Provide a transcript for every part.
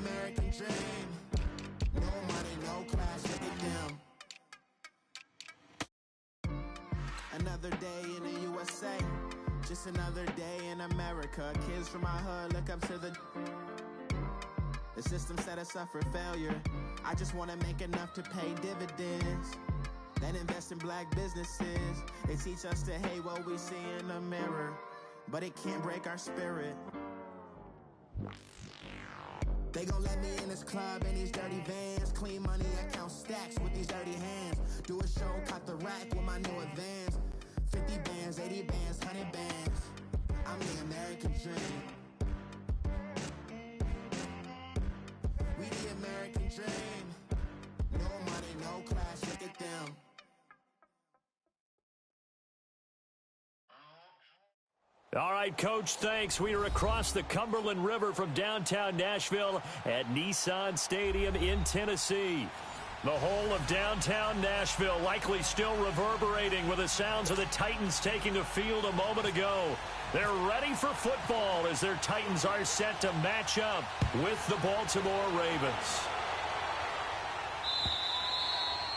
American dream. No money, no class, look at them. Another day in the USA, just another day in America. Kids from my hood look up to the system set us up for failure. I just want to make enough to pay dividends, then invest in black businesses. They teach us to hate what we see in the mirror, but it can't break our spirit. They gon' let me in this club in these dirty vans. Clean money, I count stacks with these dirty hands. Do a show, cut the rack with my new advance. 50 bands, 80 bands, 100 bands. I'm the American dream. We the American dream. No money, no class, look at them. All right, Coach, thanks. We are across the Cumberland River from downtown Nashville at Nissan Stadium in Tennessee. The whole of downtown Nashville likely still reverberating with the sounds of the Titans taking the field a moment ago. They're ready for football as their Titans are set to match up with the Baltimore Ravens.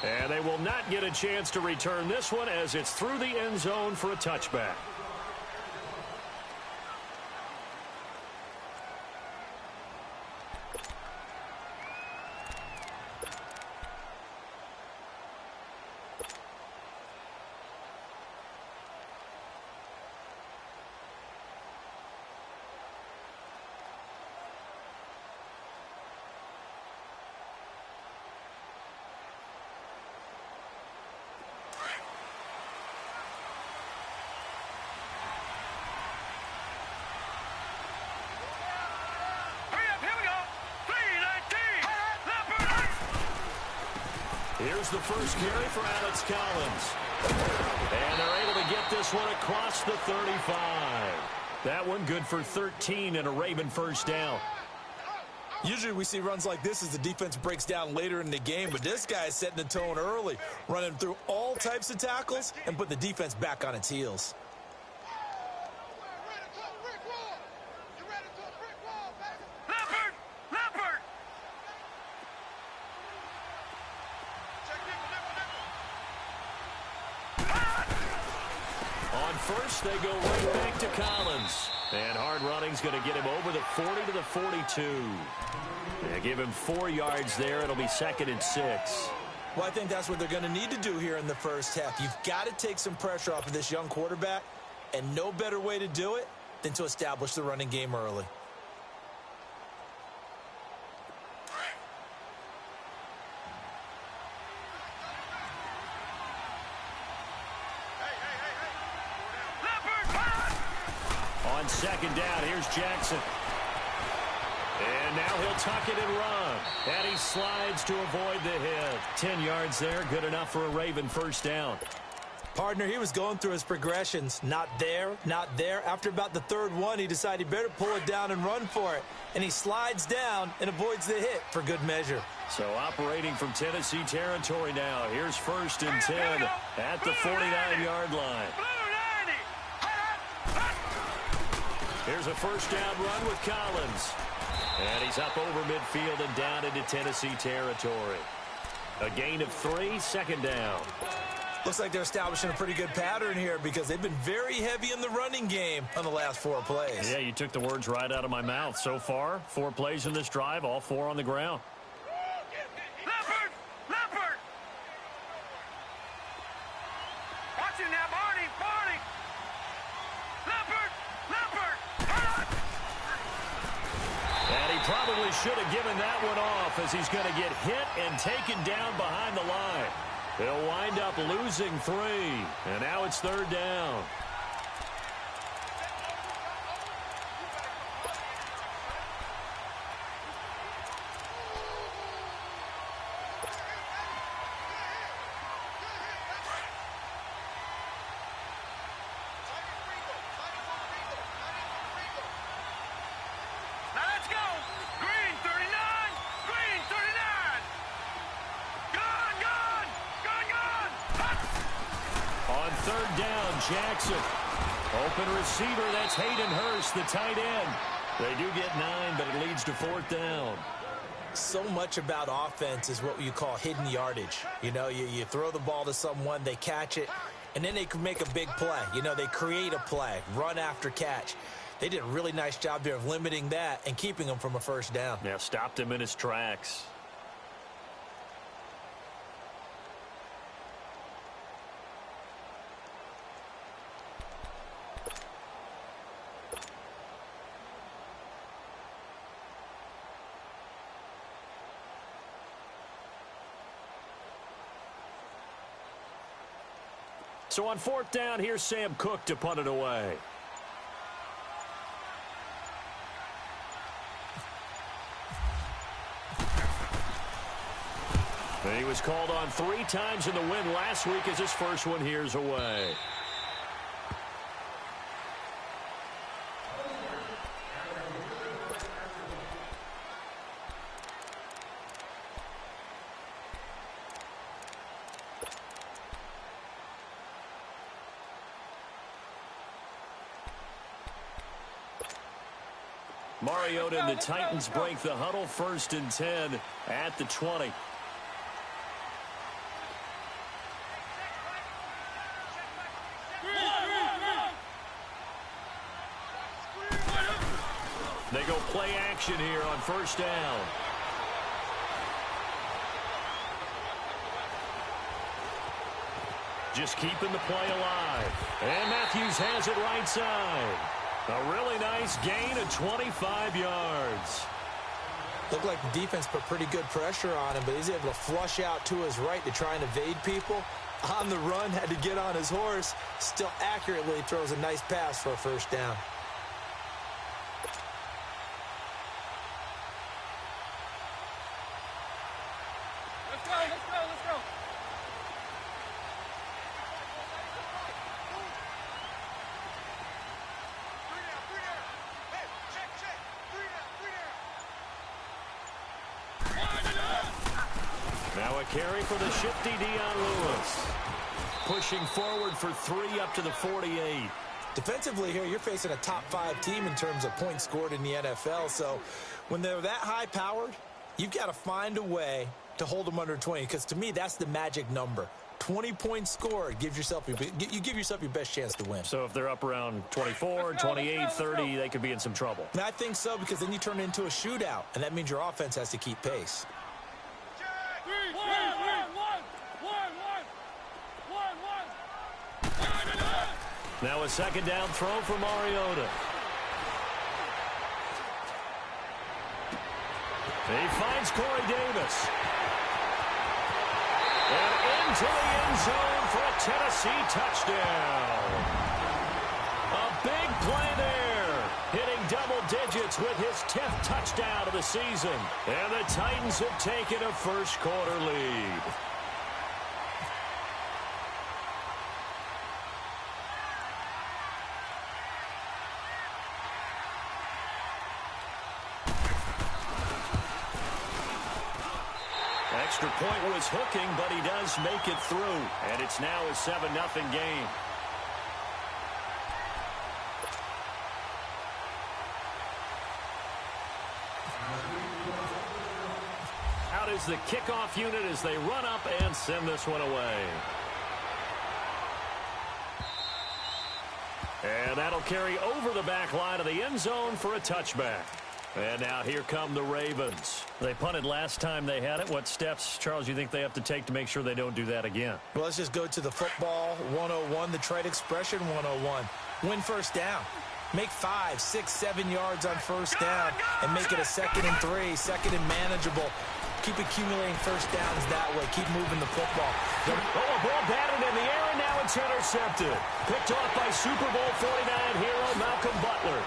And they will not get a chance to return this one as it's through the end zone for a touchback. Here's the first carry for Alex Collins. And they're able to get this one across the 35. That one good for 13 and a Raven first down. Usually we see runs like this as the defense breaks down later in the game, but this guy is setting the tone early, running through all types of tackles and put the defense back on its heels. First, they go right back to Collins. And hard running's going to get him over the 40 to the 42. They give him 4 yards there. It'll be 2nd and 6. Well, I think that's what they're going to need to do here in the first half. You've got to take some pressure off of this young quarterback, and no better way to do it than to establish the running game early. Second down, here's Jackson. And now he'll tuck it and run. And he slides to avoid the hit. 10 yards there, good enough for a Raven first down. Partner, he was going through his progressions. Not there, not there. After about the 3rd one, he decided he better pull it down and run for it. And he slides down and avoids the hit for good measure. So operating from Tennessee territory now. Here's 1st and 10 at the 49-yard line. Here's a first down run with Collins. And he's up over midfield and down into Tennessee territory. A gain of 3, 2nd down. Looks like they're establishing a pretty good pattern here because they've been very heavy in the running game on the last 4 plays. Yeah, you took the words right out of my mouth. So far, 4 plays in this drive, all 4 on the ground. Leopard! Watch it now, Barney! Leopard! And he probably should have given that one off as he's going to get hit and taken down behind the line. They'll wind up losing 3, and now it's 3rd down. Jackson. Open receiver, that's Hayden Hurst, the tight end. They do get 9, but it leads to 4th down. So much about offense is what you call hidden yardage. You know, you throw the ball to someone, they catch it, and then they can make a big play. You know, they create a play, run after catch. They did a really nice job there of limiting that and keeping him from a first down. Yeah, stopped him in his tracks. So on fourth down, here's Sam Cook to punt it away. And he was called on 3 times in the win last week as his first one here's away. Mariota and the Titans break the huddle, 1st and 10 at the 20. They go play action here on 1st down. Just keeping the play alive. And Matthews has it right side. A really nice gain of 25 yards. Looked like the defense put pretty good pressure on him, but he's able to flush out to his right to try and evade people. On the run, had to get on his horse. Still accurately throws a nice pass for a 1st down. Let's go, let's go, let's go. Now a carry for the shifty Dion Lewis. Pushing forward for 3 up to the 48. Defensively here, you're facing a top 5 team in terms of points scored in the NFL. So when they're that high-powered, you've got to find a way to hold them under 20. Because to me, that's the magic number. 20 points scored, you give yourself your best chance to win. So if they're up around 24, 28, 30, they could be in some trouble. And I think so, because then you turn it into a shootout, and that means your offense has to keep pace. Now a 2nd down throw for Mariota. He finds Corey Davis. And into the end zone for a Tennessee touchdown. A big play there. Hitting double digits with his 10th touchdown of the season. And the Titans have taken a 1st quarter lead. Extra point was hooking, but he does make it through. And it's now a 7-0 game. Out is the kickoff unit as they run up and send this one away. And that'll carry over the back line of the end zone for a touchback. And now here come the Ravens. They punted last time they had it. What steps, Charles, you think they have to take to make sure they don't do that again? Well, let's just go to the football 101, the trade expression 101. Win 1st down. Make 5, 6, 7 yards on 1st down and make it a 2nd and 3, 2nd and manageable. Keep accumulating 1st downs that way. Keep moving the football. Oh, a ball batted in the air, and now it's intercepted. Picked off by Super Bowl 49 hero Malcolm Butler.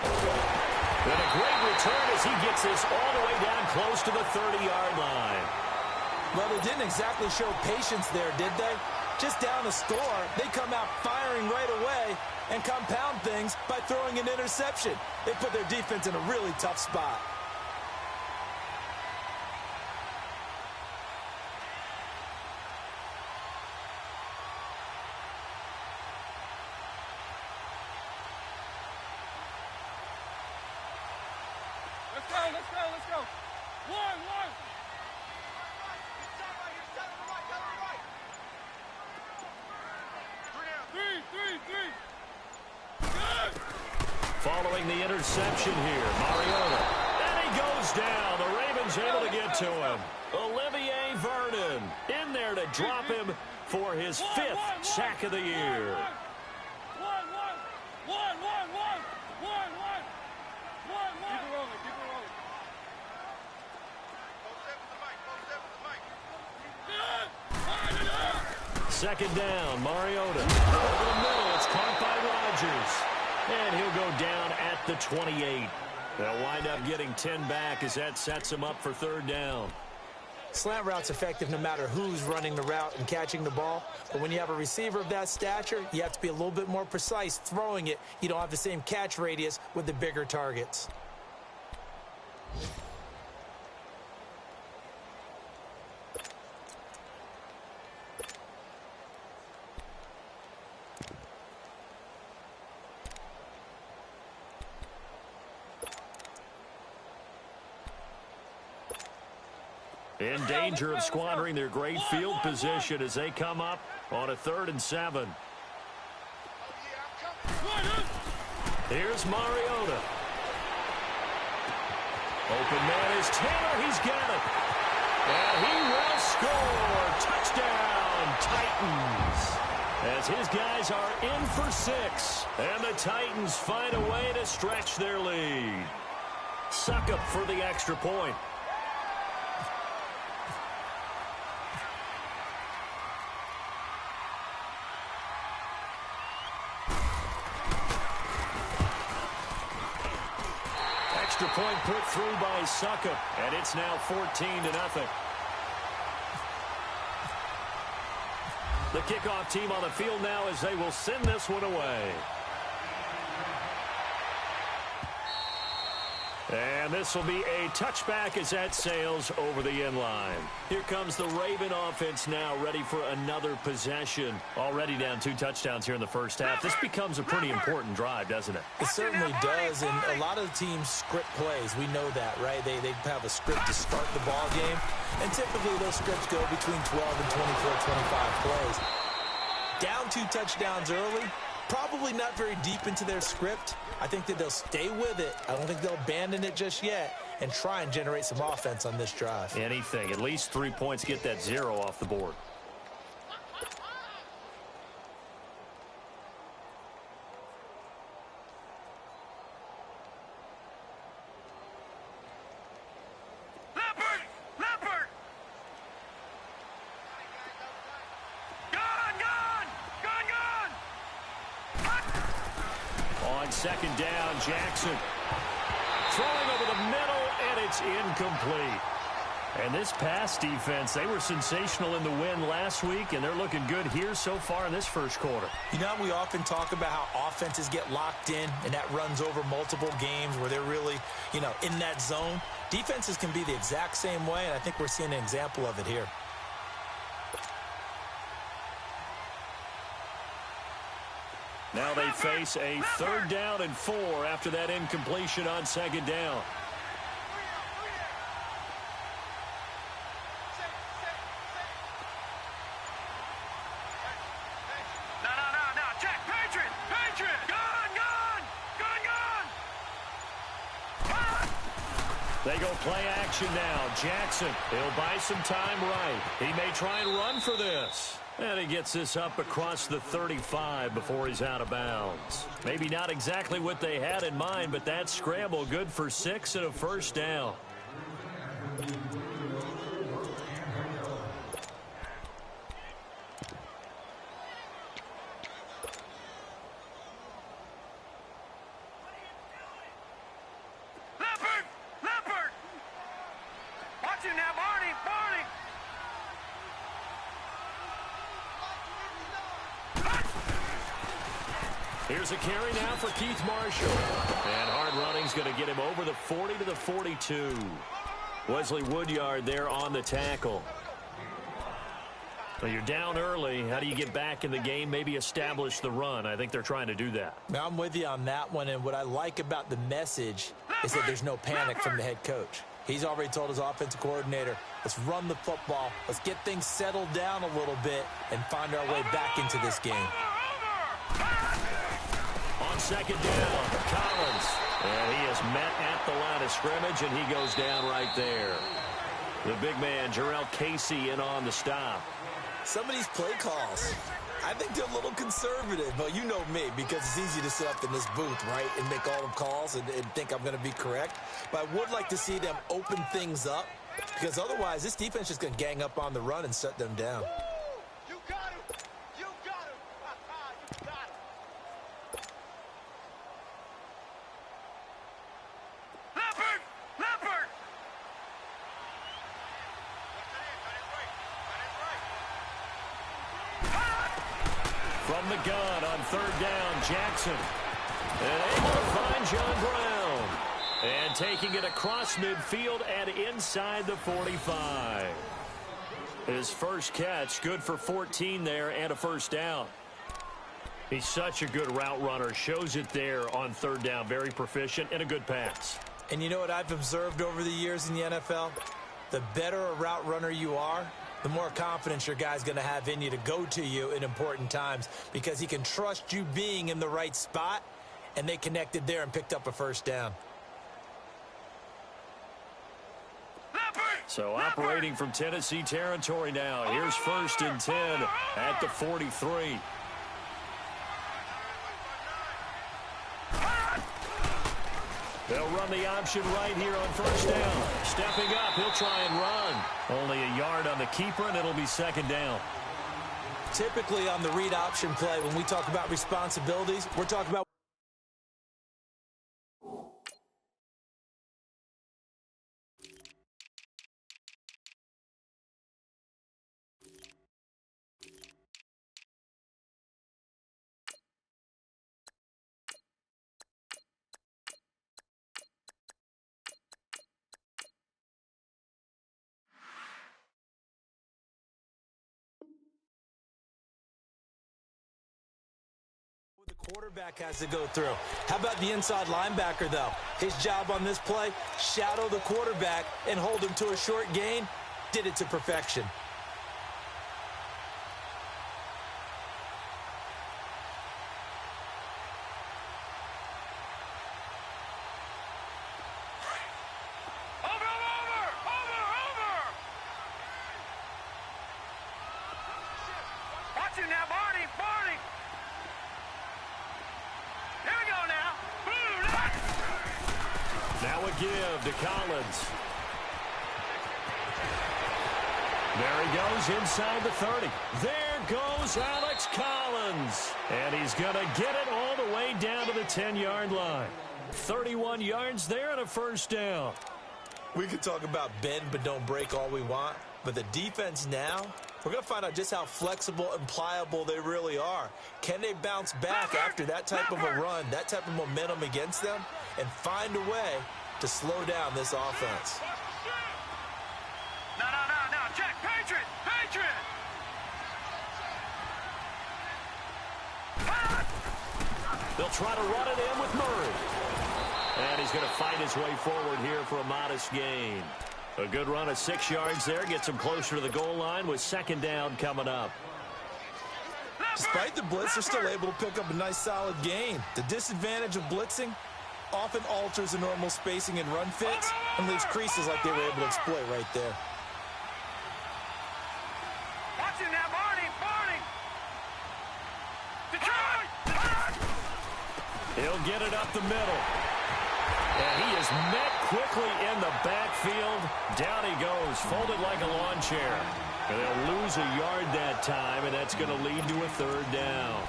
And a great return as he gets this all the way down close to the 30-yard line. Well, they didn't exactly show patience there, did they? Just down a score, they come out firing right away and compound things by throwing an interception. They put their defense in a really tough spot. Let's go, let's go, let's go. One. Three. Good. Following the interception here, Mariota. And he goes down. The Ravens able to get to him. Olivier Vernon in there to drop him for his fifth sack of the year. One. Keep it rolling. Second down, Mariota. Over the middle, it's caught by Rodgers. And he'll go down at the 28. They'll wind up getting 10 back as that sets him up for third down. Slant route's effective no matter who's running the route and catching the ball. But when you have a receiver of that stature, you have to be a little bit more precise throwing it. You don't have the same catch radius with the bigger targets. In danger of squandering their great field position as they come up on a 3rd and 7. Here's Mariota. Open man is Taylor. He's got it. And he will score. Touchdown, Titans. As his guys are in for 6. And the Titans find a way to stretch their lead. Suckup for the extra point. Extra point put through by Suckup, and it's now 14-0. The kickoff team on the field now as they will send this one away. And this will be a touchback as that sails over the end line. Here comes the Raven offense now ready for another possession. Already down 2 touchdowns here in the first half. This becomes a pretty important drive, doesn't it? It certainly does, and a lot of the teams script plays. We know that, right? They have a script to start the ball game, and typically those scripts go between 12 and 24, 25 plays. Down 2 touchdowns early, probably not very deep into their script. I think that they'll stay with it. I don't think they'll abandon it just yet and try and generate some offense on this drive. Anything. At least 3 points, get that 0 off the board. Leopard! Gone! On second down, Jackson. Throwing over the middle, and it's incomplete. And this pass defense, they were sensational in the win last week, and they're looking good here so far in this first quarter. You know, we often talk about how offenses get locked in, and that runs over multiple games where they're really, in that zone. Defenses can be the exact same way, and I think we're seeing an example of it here. Now they face a 3rd down and 4 after that incompletion on second down. No. Check. Patriot. Gone. They go play action now. Jackson, he'll buy some time right. He may try and run for this. And he gets this up across the 35 before he's out of bounds. Maybe not exactly what they had in mind, but that scramble good for 6 and a first down. Leopard! Watch him now, Barney! Here's a carry now for Keith Marshall. And hard running's going to get him over the 40 to the 42. Wesley Woodyard there on the tackle. Well, you're down early. How do you get back in the game, maybe establish the run? I think they're trying to do that. Now, I'm with you on that one, and what I like about the message is that there's no panic from the head coach. He's already told his offensive coordinator, let's run the football, let's get things settled down a little bit and find our way back into this game. On second down, Collins. And he is met at the line of scrimmage, and he goes down right there. The big man, Jarrell Casey, in on the stop. Some of these play calls, I think they're a little conservative, but you know me, because it's easy to sit up in this booth, right, and make all the calls and think I'm going to be correct. But I would like to see them open things up, because otherwise this defense is going to gang up on the run and shut them down. You got him! You got him! You got him! Leopard! Leopard! From the gun on third down, Jackson. And able to find John Brown. And taking it across midfield and inside the 45. His first catch, good for 14 there and a first down. He's such a good route runner. Shows it there on third down. Very proficient and a good pass. And you know what I've observed over the years in the NFL? The better a route runner you are, the more confidence your guy's going to have in you to go to you in important times, because he can trust you being in the right spot, and they connected there and picked up a first down. So operating from Tennessee territory now. Here's 1st and 10 at the 43. They'll run the option right here on first down. Stepping up, he'll try and run. Only a yard on the keeper, and it'll be second down. Typically on the read option play, when we talk about responsibilities, we're talking about quarterback has to go through. How about the inside linebacker, though? His job on this play, shadow the quarterback and hold him to a short gain. Did it to perfection. Watch it now, Barney! Barney! Here we go now. Now a give to Collins. There he goes inside the 30. There goes Alex Collins. And he's going to get it all the way down to the 10-yard line. 31 yards there and a first down. We could talk about bend but don't break all we want, but the defense now, we're going to find out just how flexible and pliable they really are. Can they bounce back after that type of a run, that type of momentum against them, and find a way to slow down this offense? No, check. Patriot! Patriot! They'll try to run it in with Murray. And he's going to fight his way forward here for a modest gain. A good run of 6 yards there. Gets him closer to the goal line with second down coming up. Despite the blitz, they're still able to pick up a nice solid gain. The disadvantage of blitzing often alters the normal spacing and run fits and leaves creases like they were able to exploit right there. Watch it now, Barney! Barney! Detroit! He'll get it up the middle. And he is met quickly in the backfield. Down he goes, folded like a lawn chair. And they'll lose a yard that time, and that's going to lead to a third down.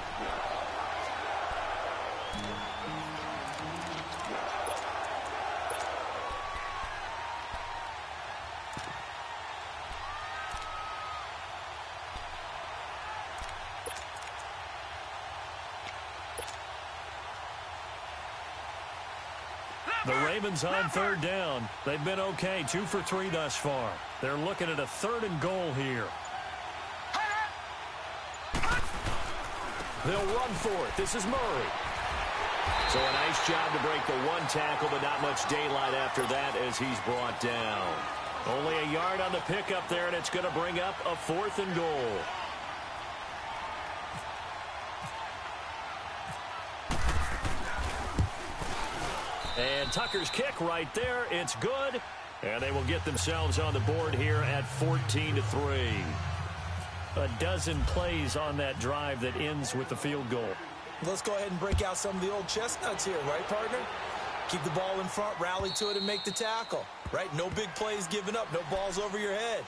The Ravens on third down. They've been okay, 2 for 3 thus far. They're looking at a 3rd and goal here. They'll run for it. This is Murray. So a nice job to break the one tackle, but not much daylight after that as he's brought down. Only a yard on the pickup there, and it's going to bring up a 4th and goal. And Tucker's kick right there. It's good. And they will get themselves on the board here at 14-3. A dozen plays on that drive that ends with the field goal. Let's go ahead and break out some of the old chestnuts here, right, partner? Keep the ball in front, rally to it, and make the tackle, right? No big plays given up, no balls over your head.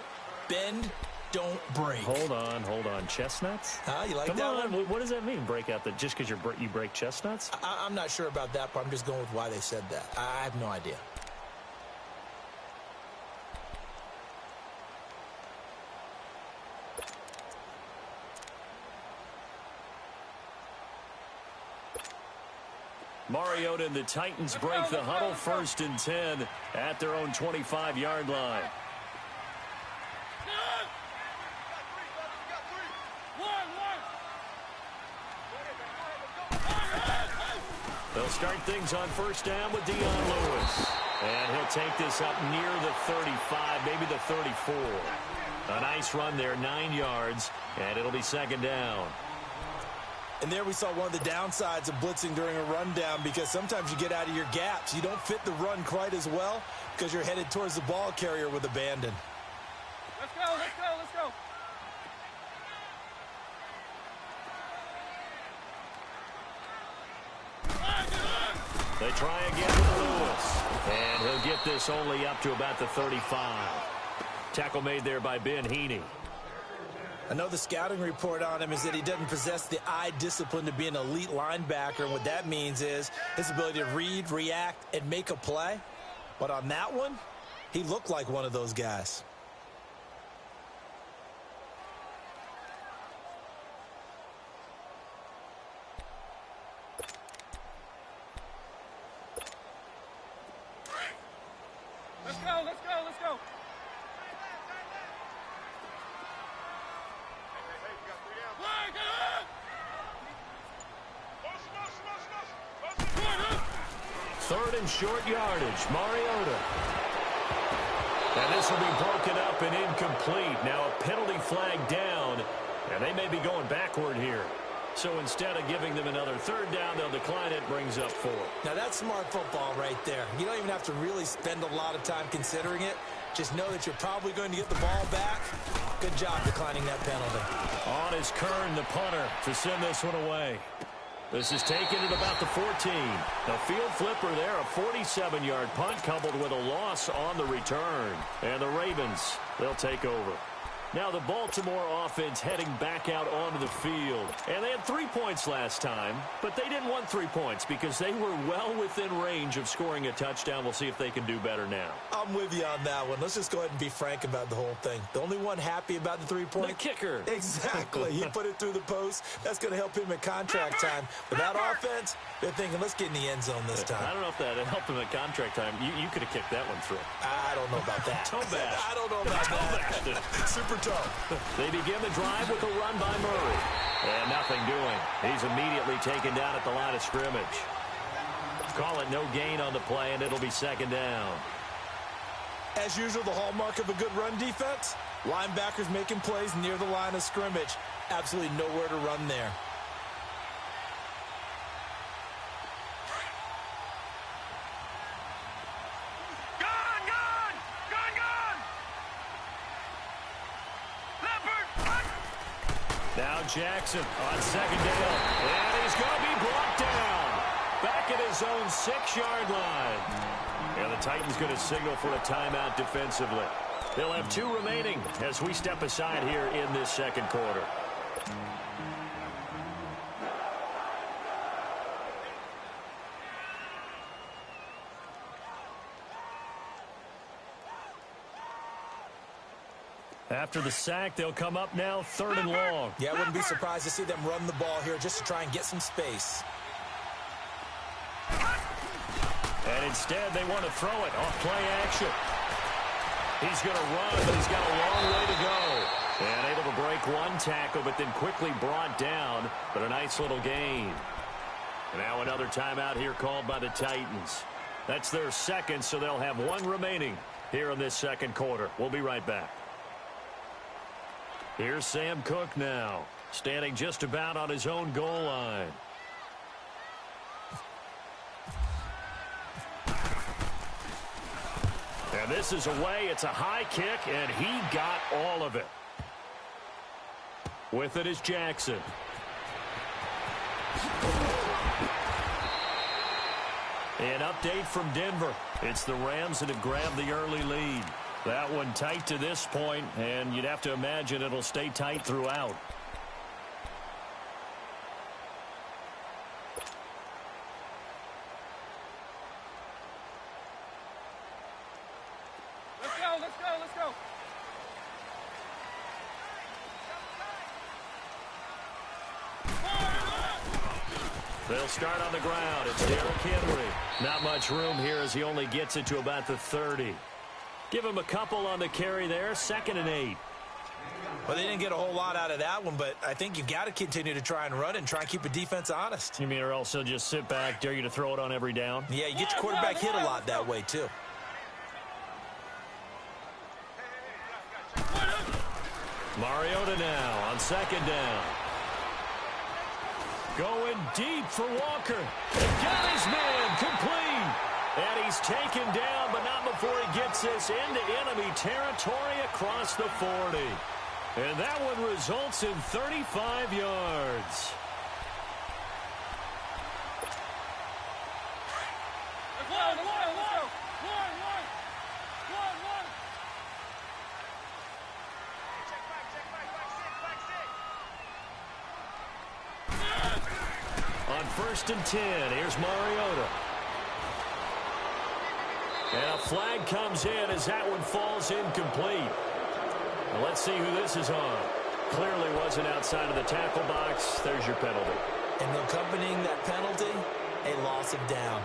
Bend, don't break. Hold on. Chestnuts? You like Come that on. one? What does that mean, break out? Just because you break chestnuts? I'm not sure about that part. I'm just going with why they said that. I have no idea. Mariota and the Titans break the huddle, 1st and 10 at their own 25-yard line. They'll start things on 1st down with Dion Lewis. And he'll take this up near the 35, maybe the 34. A nice run there, 9 yards, and it'll be 2nd down. And there we saw one of the downsides of blitzing during a rundown, because sometimes you get out of your gaps. You don't fit the run quite as well because you're headed towards the ball carrier with abandon. Let's go, let's go, let's go. They try again with Lewis. And he'll get this only up to about the 35. Tackle made there by Ben Heaney. I know the scouting report on him is that he doesn't possess the eye discipline to be an elite linebacker. And what that means is his ability to read, react, and make a play. But on that one, he looked like one of those guys. Let's go, let's go, let's go. Third and short yardage, Mariota. And this will be broken up and incomplete. Now a penalty flag down, and they may be going backward here. So instead of giving them another 3rd down, they'll decline it, brings up 4. Now that's smart football right there. You don't even have to really spend a lot of time considering it. Just know that you're probably going to get the ball back. Good job declining that penalty. On is Kern, the punter, to send this one away. This is taken at about the 14. A field flipper there, a 47-yard punt coupled with a loss on the return. And the Ravens, they'll take over. Now the Baltimore offense heading back out onto the field. And they had 3 points last time, but they didn't want 3 points because they were well within range of scoring a touchdown. We'll see if they can do better now. I'm with you on that one. Let's just go ahead and be frank about the whole thing. The only one happy about the 3-point? The kicker. Exactly. He put it through the post. That's going to help him at contract time. With that offense, they're thinking, let's get in the end zone this time. I don't know if that helped him at contract time. You could have kicked that one through. I don't know about that. Toe bash. I don't know about that. Super tough. They begin the drive with a run by Murray. And nothing doing. He's immediately taken down at the line of scrimmage. Call it no gain on the play, and it'll be 2nd down. As usual, the hallmark of a good run defense, linebackers making plays near the line of scrimmage. Absolutely nowhere to run there. Now Jackson on 2nd down. And he's going to be brought down. Back at his own 6-yard line. And the Titans going to signal for a timeout defensively. They'll have 2 remaining as we step aside here in this 2nd quarter. After the sack, they'll come up now 3rd and long. Yeah, I wouldn't be surprised to see them run the ball here just to try and get some space. And instead, they want to throw it off play action. He's going to run, but he's got a long way to go. And able to break one tackle, but then quickly brought down, but a nice little gain. Now another timeout here called by the Titans. That's their second, so they'll have one remaining here in this second quarter. We'll be right back. Here's Sam Cook now, standing just about on his own goal line. And this is away. It's a high kick, and he got all of it. With it is Jackson. An update from Denver. It's the Rams that have grabbed the early lead. That one tight to this point, and you'd have to imagine it'll stay tight throughout. Let's go. They'll start on the ground. It's Derrick Henry. Not much room here as he only gets it to about the 30. Give him a couple on the carry there. 2nd and 8. Well, they didn't get a whole lot out of that one, but I think you got to continue to try and run and try and keep the defense honest. You mean or else he'll just sit back, dare you to throw it on every down? Yeah, you get your quarterback hit a lot that way, too. Mariota now on 2nd down. Going deep for Walker. Got his man complete. And he's taken down, but not before he gets this into enemy territory across the 40. And that one results in 35 yards. On 1st and 10, here's Mariota. And a flag comes in as that one falls incomplete. Now let's see who this is on. Clearly wasn't outside of the tackle box. There's your penalty. And accompanying that penalty, a loss of down.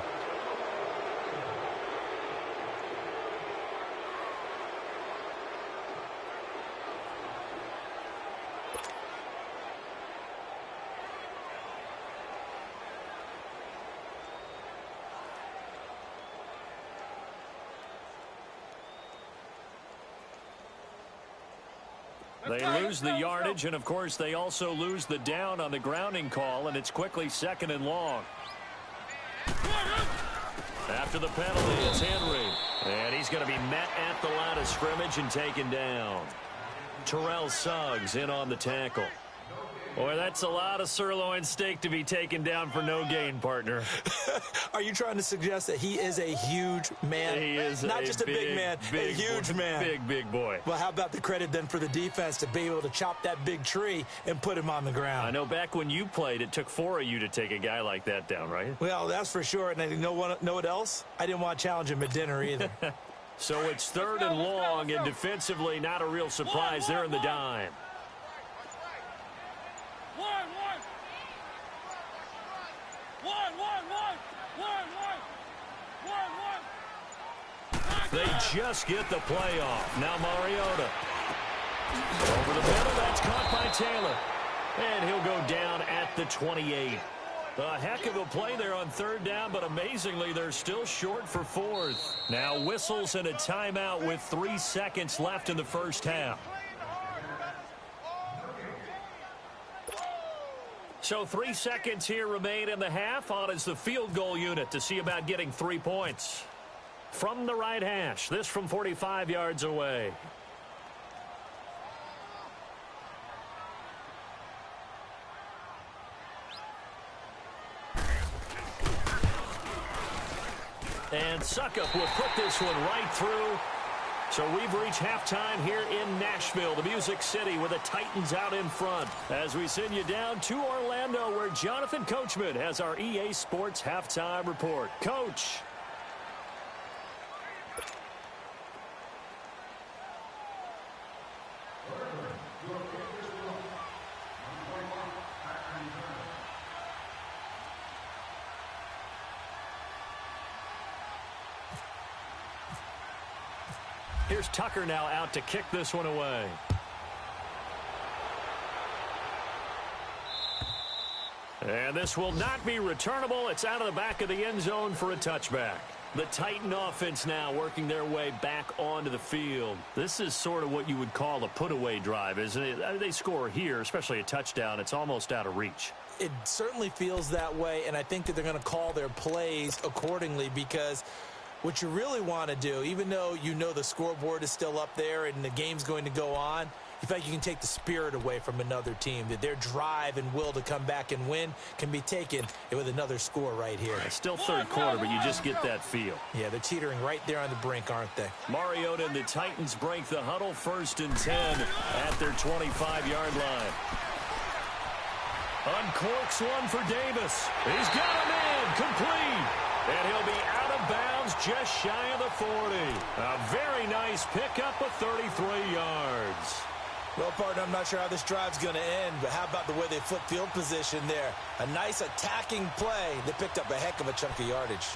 They lose the yardage, and, of course, they also lose the down on the grounding call, and it's quickly 2nd and long. After the penalty, it's Henry. And he's going to be met at the line of scrimmage and taken down. Terrell Suggs in on the tackle. Boy, that's a lot of sirloin steak to be taken down for no gain, partner. Are you trying to suggest that he is a huge man? He is not just a big man, a huge man. Big boy. Well, how about the credit then for the defense to be able to chop that big tree and put him on the ground? I know back when you played, it took 4 of you to take a guy like that down, right? Well, that's for sure. And you know what else? I didn't want to challenge him at dinner either. So it's 3rd and long, and defensively not a real surprise. They're in the dime. They just get the play off. Now Mariota. Over the middle, that's caught by Taylor. And he'll go down at the 28. A heck of a play there on 3rd down, but amazingly, they're still short for 4th. Now whistles and a timeout with 3 seconds left in the first half. So 3 seconds here remain in the half. On is the field goal unit to see about getting 3 points. From the right hash, this from 45 yards away. And Suckup will put this one right through. So we've reached halftime here in Nashville, the Music City, with the Titans out in front. As we send you down to Orlando, where Jonathan Coachman has our EA Sports halftime report. Coach. Here's Tucker now out to kick this one away. And this will not be returnable. It's out of the back of the end zone for a touchback. The Titan offense now working their way back onto the field. This is sort of what you would call a put-away drive, isn't it? They score here, especially a touchdown. It's almost out of reach. It certainly feels that way, and I think that they're going to call their plays accordingly, because what you really want to do, even though you know the scoreboard is still up there and the game's going to go on, you feel like you can take the spirit away from another team, that their drive and will to come back and win can be taken with another score right here. It's still third quarter, but you just get that feel. Yeah, they're teetering right there on the brink, aren't they? Mariota and the Titans break the huddle, 1st and 10 at their 25-yard line. Uncorks one for Davis. He's got him in, complete. And he'll be out of bounds just shy of the 40. A very nice pickup of 33 yards. Well, partner, I'm not sure how this drive's going to end, but how about the way they flip field position there? A nice attacking play. They picked up a heck of a chunk of yardage.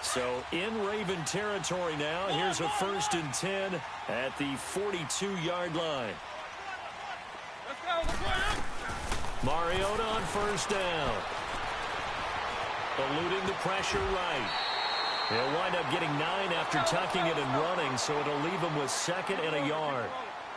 So in Raven territory now. Here's a 1st and 10 at the 42-yard line. Mariota on 1st down. Eluding the pressure right. He'll wind up getting 9 after tucking it and running, so it'll leave him with 2nd and a yard.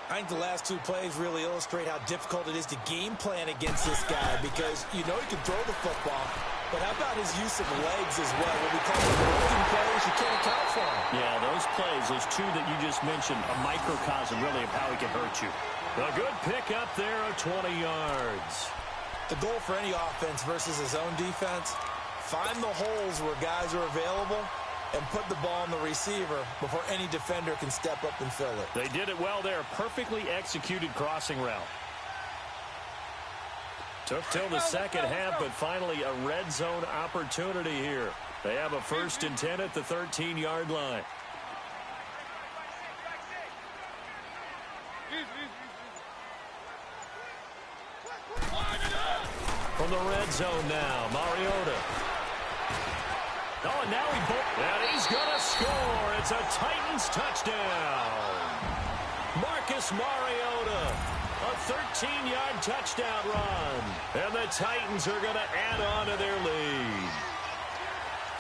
I think the last 2 plays really illustrate how difficult it is to game plan against this guy, because you know he can throw the football, but how about his use of legs as well? What we call broken plays, you can't account for him. Yeah, those plays, those 2 that you just mentioned, a microcosm really of how he can hurt you. A good pick up there of 20 yards. The goal for any offense versus his own defense, find the holes where guys are available and put the ball on the receiver before any defender can step up and fill it. They did it well there. Perfectly executed crossing route. Took till the second half, but finally a red zone opportunity here. They have a 1st and 10 at the 13-yard line. From the red zone now, Mariota. Oh, and now he's going to score. It's a Titans touchdown. Marcus Mariota, a 13-yard touchdown run. And the Titans are going to add on to their lead.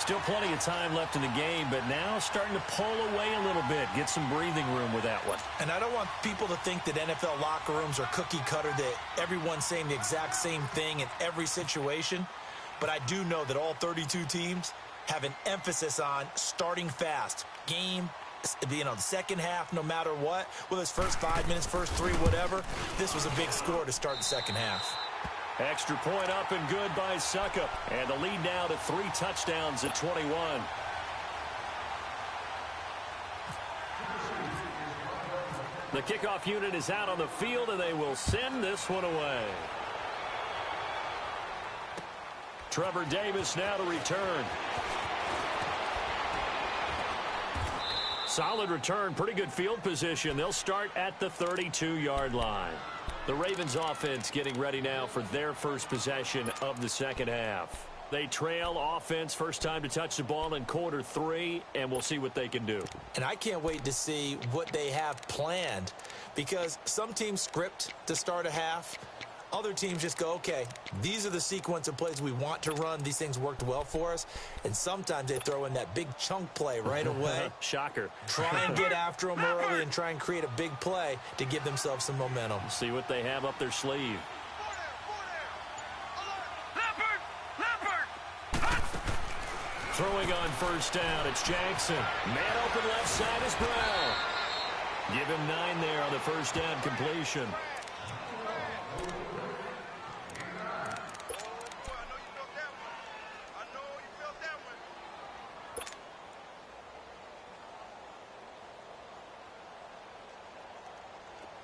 Still plenty of time left in the game, but now starting to pull away a little bit. Get some breathing room with that one. And I don't want people to think that NFL locker rooms are cookie cutter, that everyone's saying the exact same thing in every situation. But I do know that all 32 teams have an emphasis on starting fast. Game, the second half, no matter what, whether it's first 5 minutes, first 3, whatever, this was a big score to start the second half. Extra point up and good by Suckup. And the lead now to 3 touchdowns at 21. The kickoff unit is out on the field, and they will send this one away. Trevor Davis now to return. Solid return, pretty good field position. They'll start at the 32-yard line. The Ravens offense getting ready now for their first possession of the second half. They trail offense, first time to touch the ball in quarter 3, and we'll see what they can do. And I can't wait to see what they have planned, because some teams script to start a half. Other teams just go, okay, these are the sequence of plays we want to run. These things worked well for us. And sometimes they throw in that big chunk play right away. Shocker. Try and get after them early and try and create a big play to give themselves some momentum. See what they have up their sleeve. Throwing on first down, it's Jackson. Man open left side is Brown. Give him 9 there on the first down completion.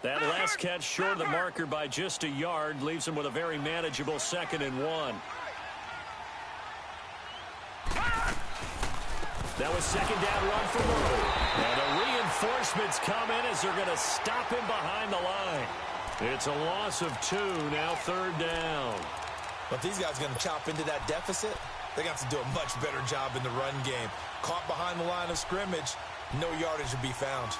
That last catch short of the marker by just a yard leaves him with a very manageable 2nd and 1. That was second down run for Murray. And the reinforcements come in as they're going to stop him behind the line. It's a loss of 2, now 3rd down. But these guys are going to chop into that deficit. They got to do a much better job in the run game. Caught behind the line of scrimmage, no yardage to be found.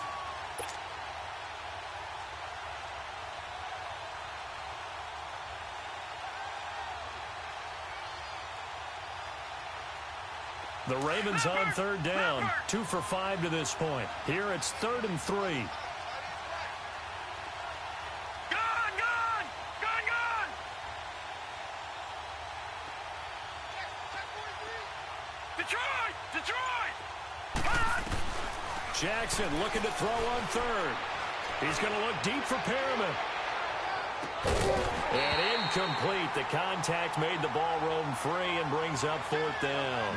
The Ravens on 3rd down, 2 for 5 to this point. Here it's 3rd and 3. Jackson looking to throw on 3rd. He's going to look deep for Perriman. And incomplete. The contact made the ball roam free and brings up 4th down.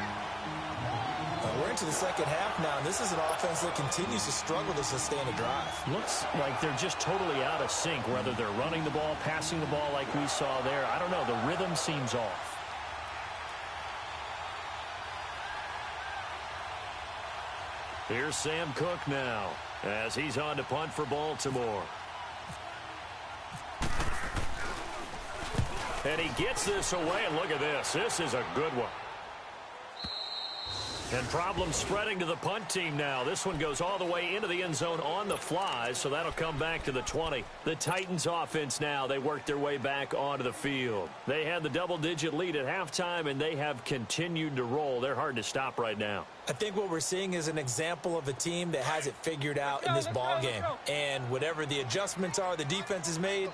We're into the second half now, and this is an offense that continues to struggle to sustain a drive. Looks like they're just totally out of sync, whether they're running the ball, passing the ball like we saw there. I don't know. The rhythm seems off. Here's Sam Cook now as he's on to punt for Baltimore. And he gets this away, and look at this. This is a good one. And problems spreading to the punt team now. This one goes all the way into the end zone on the fly, so that'll come back to the 20. The Titans offense now, they work their way back onto the field. They had the double-digit lead at halftime, and they have continued to roll. They're hard to stop right now. I think what we're seeing is an example of a team that has it figured out in this ball game. And whatever the adjustments are the defense has made,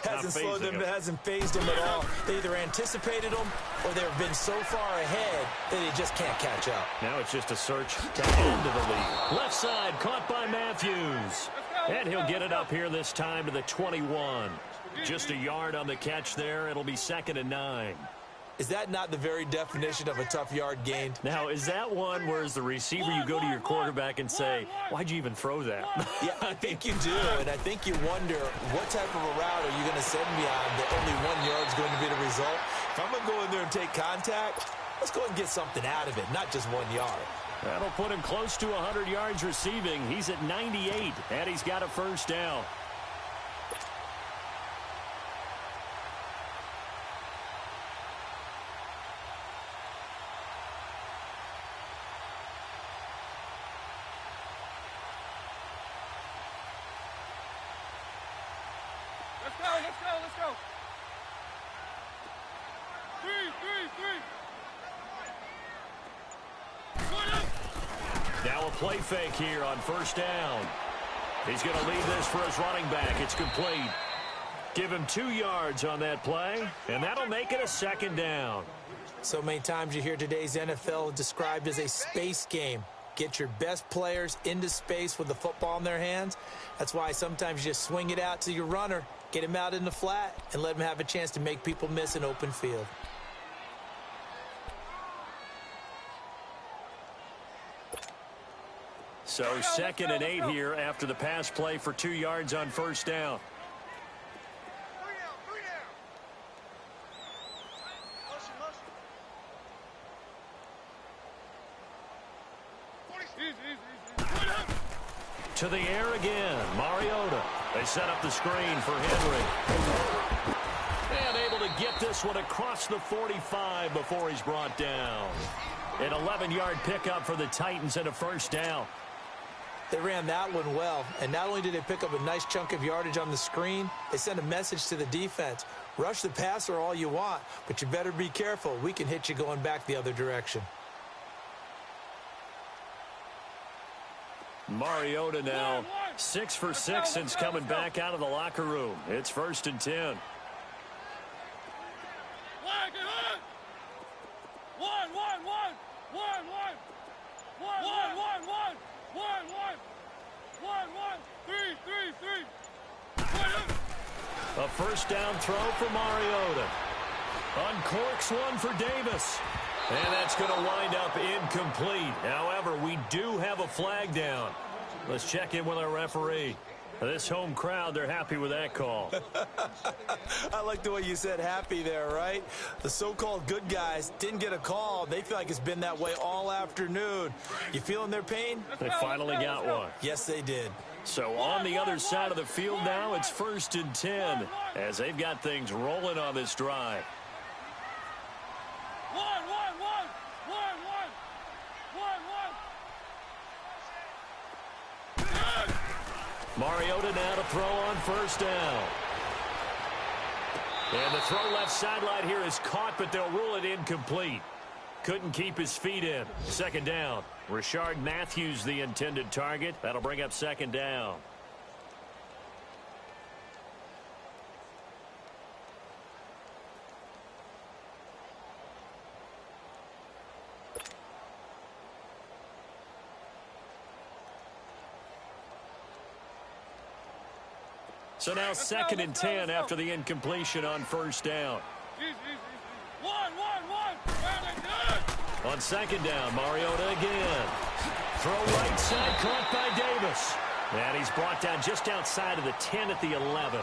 hasn't slowed them, hasn't phased them at all. They either anticipated them or they've been so far ahead that they just can't catch up. Now it's just a search to end the lead. Left side caught by Matthews. And he'll get it up here this time to the 21. Just a yard on the catch there. It'll be 2nd and 9. Is that not the very definition of a tough yard gained? Now, is that one where as the receiver you go to your quarterback and say, why'd you even throw that? Yeah, I think you do, and I think you wonder what type of a route are you going to send me on that only 1 yard is going to be the result? If I'm going to go in there and take contact, let's go and get something out of it, not just 1 yard. That'll put him close to 100 yards receiving. He's at 98, and he's got a 1st down. Let's go. 3. Now a play fake here on 1st down. He's going to lead this for his running back. It's complete. Give him 2 yards on that play, and that'll make it a 2nd down. So many times you hear today's NFL described as a space game. Get your best players into space with the football in their hands. That's why sometimes you just swing it out to your runner, get him out in the flat, and let him have a chance to make people miss an open field. So 2nd and 8 here after the pass play for 2 yards on 1st down. 3 down. To the air again, Mariota. They set up the screen for Henry. And able to get this one across the 45 before he's brought down. An 11-yard pickup for the Titans and a 1st down. They ran that one well, and not only did they pick up a nice chunk of yardage on the screen, they sent a message to the defense. Rush the passer all you want, but you better be careful. We can hit you going back the other direction. Mariota now 6 for 6 since coming back out of the locker room. It's 1st and 10. A 1st down throw for Mariota. Uncorks one for Davis. And that's going to wind up incomplete. However, we do have a flag down. Let's check in with our referee. This home crowd, they're happy with that call. I like the way you said happy there, right? The so-called good guys didn't get a call. They feel like it's been that way all afternoon. You feeling their pain? They finally got one. Yes, they did. So on the other side of the field now, it's 1st and 10 as they've got things rolling on this drive. Mariota now to throw on 1st down. And the throw left sideline here is caught, but they'll rule it incomplete. Couldn't keep his feet in. 2nd down. Rashard Matthews the intended target. That'll bring up 2nd down. So now 2nd and 10 after the incompletion on 1st down. On 2nd down, Mariota again. Throw right side, caught by Davis. And he's brought down just outside of the 10 at the 11.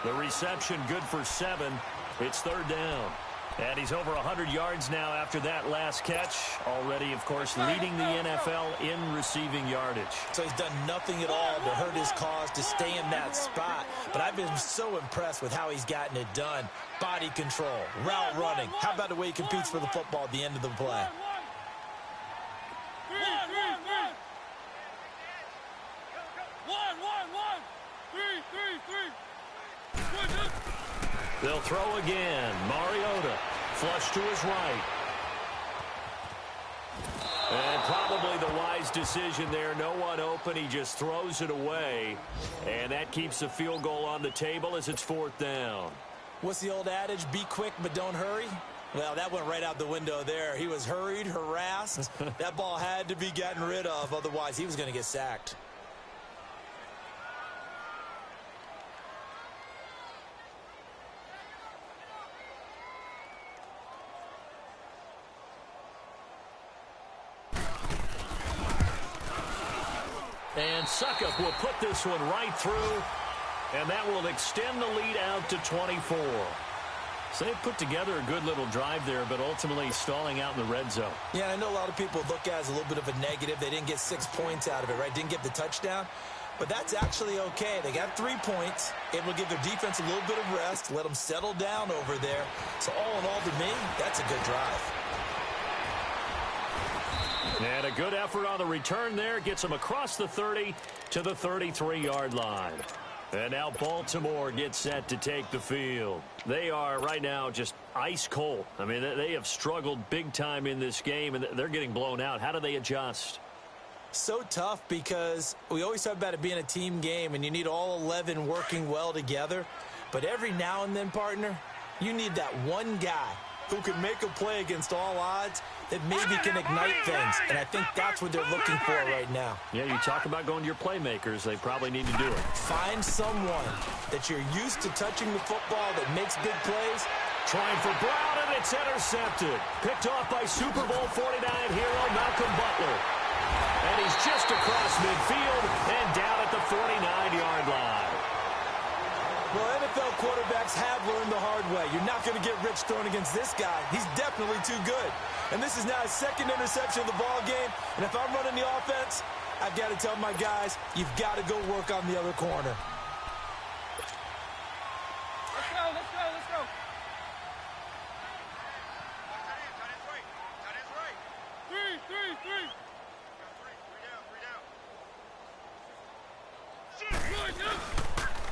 The reception good for 7. It's 3rd down. And he's over 100 yards now after that last catch. Already, of course, leading the NFL in receiving yardage. So he's done nothing at all to hurt his cause, to stay in that spot. But I've been so impressed with how he's gotten it done. Body control, route running. How about the way he competes for the football at the end of the play? They'll throw again. Mariota flush to his right. And probably the wise decision there. No one open. He just throws it away. And that keeps the field goal on the table as it's 4th down. What's the old adage? Be quick, but don't hurry. Well, that went right out the window there. He was hurried, harassed. That ball had to be gotten rid of. Otherwise, he was going to get sacked. And Suckup will put this one right through, and that will extend the lead out to 24. So they put together a good little drive there, but ultimately stalling out in the red zone. Yeah, I know a lot of people look at it as a little bit of a negative. They didn't get 6 points out of it, right? Didn't get the touchdown. But that's actually okay. They got 3 points. It will give their defense a little bit of rest, let them settle down over there. So all in all, to me, that's a good drive. And a good effort on the return there. Gets them across the 30 to the 33-yard line. And now Baltimore gets set to take the field. They are right now just ice cold. I mean, they have struggled big time in this game, and they're getting blown out. How do they adjust? So tough because we always talk about it being a team game, and you need all 11 working well together. But every now and then, partner, you need that one guy who can make a play against all odds that maybe can ignite things. And I think that's what they're looking for right now. Yeah, you talk about going to your playmakers. They probably need to do it. Find someone that you're used to touching the football that makes big plays. Trying for Brown, and it's intercepted. Picked off by Super Bowl 49 hero Malcolm Butler. And he's just across midfield and down at the 49-yard line. Well, NFL quarterbacks have learned the hard way. You're not going to get rich throwing against this guy. He's definitely too good. And this is now his 2nd interception of the ball game. And if I'm running the offense, I've got to tell my guys, you've got to go work on the other corner. Let's go, let's go, let's go. Three.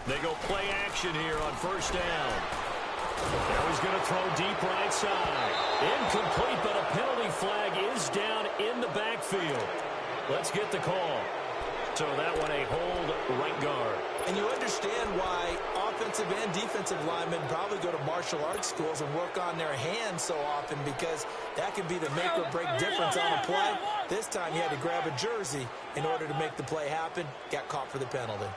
They go play action here on 1st down. Now he's going to throw deep right side. Incomplete, but a penalty flag is down in the backfield. Let's get the call. So that one a hold right guard. And you understand why offensive and defensive linemen probably go to martial arts schools and work on their hands so often, because that can be the make or break difference on a play. This time he had to grab a jersey in order to make the play happen. Got caught for the penalty.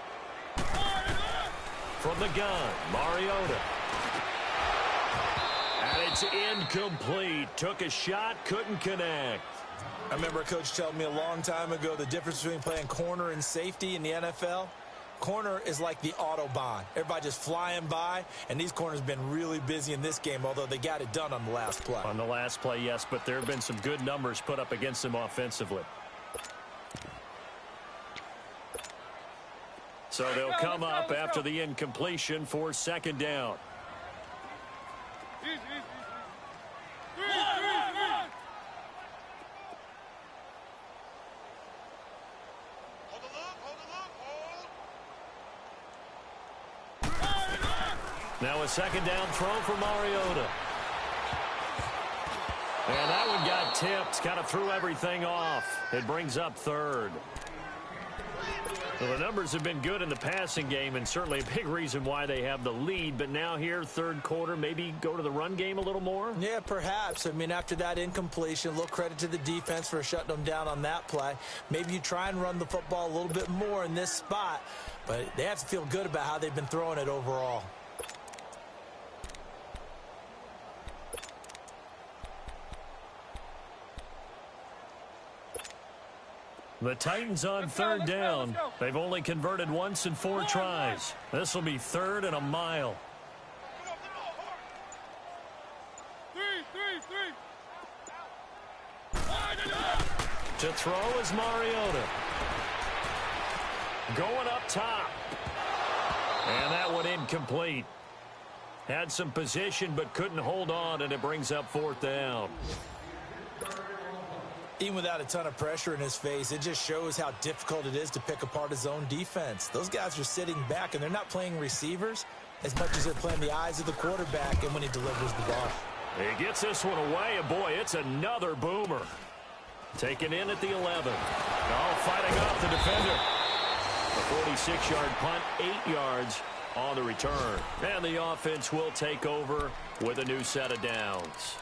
From the gun, Mariota. And it's incomplete. Took a shot, couldn't connect. I remember a coach telling me a long time ago the difference between playing corner and safety in the NFL. Corner is like the Autobahn. Everybody just flying by, and these corners have been really busy in this game, although they got it done on the last play. On the last play, yes, but there have been some good numbers put up against them offensively. So they'll come up after the incompletion for second down. Now a second down throw for Mariota. And that one got tipped, kind of threw everything off. It brings up third. Well, the numbers have been good in the passing game, and certainly a big reason why they have the lead. But now here, third quarter, maybe go to the run game a little more? Yeah, perhaps. I mean, after that incompletion, a little credit to the defense for shutting them down on that play. Maybe you try and run the football a little bit more in this spot, but they have to feel good about how they've been throwing it overall. The Titans on third down. They've only converted once in 4 tries. This will be third and a mile. To throw is Mariota. Going up top. And that one incomplete. Had some position but couldn't hold on, and it brings up fourth down. Even without a ton of pressure in his face, it just shows how difficult it is to pick apart his own defense. Those guys are sitting back, and they're not playing receivers as much as they're playing the eyes of the quarterback and when he delivers the ball. He gets this one away, and boy, it's another boomer. Taken in at the 11. All fighting off the defender. A 46-yard punt, 8 yards on the return. And the offense will take over with a new set of downs.